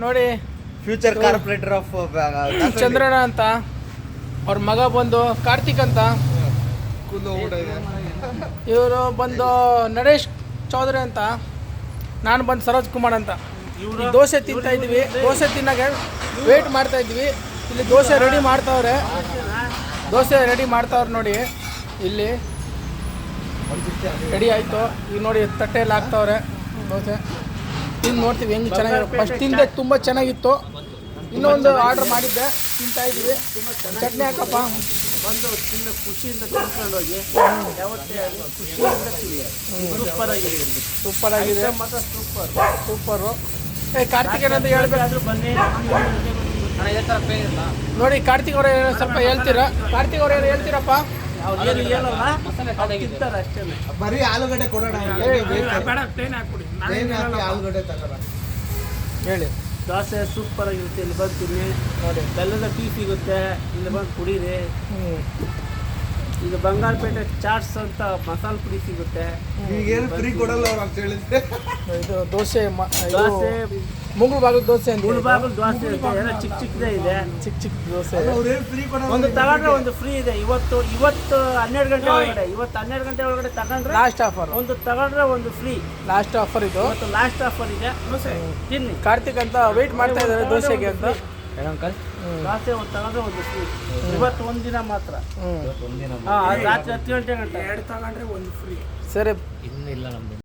ನೋಡಿ future corporate of Chandranna ಅಂತ, ಅವ್ರ ಮಗ ಬಂದು ಕಾರ್ತಿಕ್ ಅಂತ, ಇವರು ಬಂದು ನರೇಶ್ ಚೌಧರಿ ಅಂತ, ನಾನು ಬಂದು ಸರೋಜ್ ಕುಮಾರ್ ಅಂತ. ಈ ದೋಸೆ ತಿಂತಾ ಇದ್ವಿ, ದೋಸೆ ತಿನ್ನಾಗೆ ವೇಟ್ ಮಾಡ್ತಾ ಇದ್ವಿ. ಇಲ್ಲಿ ದೋಸೆ ರೆಡಿ ಮಾಡ್ತಾವ್ರೆ, ನೋಡಿ ಇಲ್ಲಿ ರೆಡಿ ಆಯಿತು. ಈಗ ನೋಡಿ ತಟ್ಟೆಯಲ್ಲಿ ಹಾಕ್ತಾವ್ರೆ ದೋಸೆ. ತಿಂದು ನೋಡ್ತೀವಿ ಹೆಂಗೆ ಚೆನ್ನಾಗಿರೋ. ಫಸ್ಟ್ ತಿಂದೆ ತುಂಬ ಚೆನ್ನಾಗಿತ್ತು. ಇನ್ನೊಂದು ಆರ್ಡ್ರ್ ಮಾಡಿದ್ದೆ, ತಿಂತಾ ಇದ್ದೀವಿ. ಚಟ್ನಿ ಹಾಕಪ್ಪ, ಬಂದು ತಿನ್ನ ಖುಷಿಯಿಂದ ತಿನ್ಕೊಂಡು ಹೋಗಿ ಯಾವತ್ತೇ ಖುಷಿಯಿಂದ ತಿನ್ನಿ. ಸೂಪರ್ ಆಗಿದೆ ಮಾತ್ರ ಸೂಪರು. ಕಾರ್ತಿಕ್ ಏನಂತ ಹೇಳ್ಬೇಕಾದ್ರೂ ಬನ್ನಿ. ನೋಡಿ ಕಾರ್ತಿಕ್ ಅವರೇ ಸ್ವಲ್ಪ ಹೇಳ್ತೀರಾ? ಕಾರ್ತಿಕ್ ಅವ್ರು ಏನು ಹೇಳ್ತೀರಪ್ಪ? ಏನು ಹೇಳಲ್ಲ, ತಿಂತಾರೆ ಅಷ್ಟೇ. ಬರೀ ಆಲೂಗಡ್ಡೆ ಕೊಡೋಣ, ಆಲೂಗಡ್ಡೆ ತಗೋಣ. ಹೇಳಿ. ದೋಸೆ ಸೂಪರ್ ಆಗಿರುತ್ತೆ. ಇಲ್ಲಿ ಬಂದು ತಿನ್ನಿ ನೋಡಿ. ಬೆಲ್ಲದ ಟೀ ಸಿಗುತ್ತೆ, ಇಲ್ಲಿ ಬಂದು ಕುಡೀರಿ. ಈಗ ಬಂಗಾರಪೇಟೆ ಚಾಟ್ಸ್ ಅಂತ ಮಸಾಲೆ ಪುಡಿ ಸಿಗುತ್ತೆ. ಈಗೇನು ಫ್ರೀ ಕೊಡಲ್ಲ ಅವ್ರು ಅಂತ ಹೇಳಿದ್ರೆ. ಇದು ದೋಸೆ ದೋಸೆ ಮುಗುಳ್ಬಾಗಿಲು ದೋಸೆ ಅಂತ, ಮುಳುಬಾಗಿಲು ದೋಸೆ ಇದೆ, ಎಲ್ಲ ಚಿಕ್ಕದೇ ಇದೆ. ಚಿಕ್ಕ ದೋಸೆ. ಫ್ರೀ ಕೊಡಲ್ಲ. ಒಂದು ತಗೊಂಡ್ರೆ ಒಂದು ಫ್ರೀ ಇದೆ. ಇವತ್ತು 12 ಗಂಟೆ ಒಳಗಡೆ, 12 ಗಂಟೆ ಒಳಗಡೆ ತಗೊಂಡ್ರೆ ಲಾಸ್ಟ್ ಆಫರ್. ಒಂದು ತಗೊಂಡ್ರೆ ಒಂದು ಫ್ರೀ. ಲಾಸ್ಟ್ ಆಫರ್ ಇದು. ಇವತ್ತು ಲಾಸ್ಟ್ ಆಫರ್ ಇದೆ. ತಿನ್ನಿ. ಕಾರ್ತಿಕ್ ಅಂತ ವೆಯ್ಟ್ ಮಾಡ್ತಾ ಇದ್ದಾರೆ ದೋಸೆಗೆ ಅಂತ. ದೋಸೆ ಒಂದು ತಗೊಂಡ್ರೆ ಒಂದು ಫ್ರೀ. ಇವತ್ತು ಒಂದಿನ ಮಾತ್ರ. ರಾತ್ರಿ 10 ಗಂಟೆ 2 ತಗೊಂಡ್ರೆ ಒಂದು ಫ್ರೀ. ಸರಿ. ಇನ್ನೂ ಇಲ್ಲ ನಮ್ಮದು.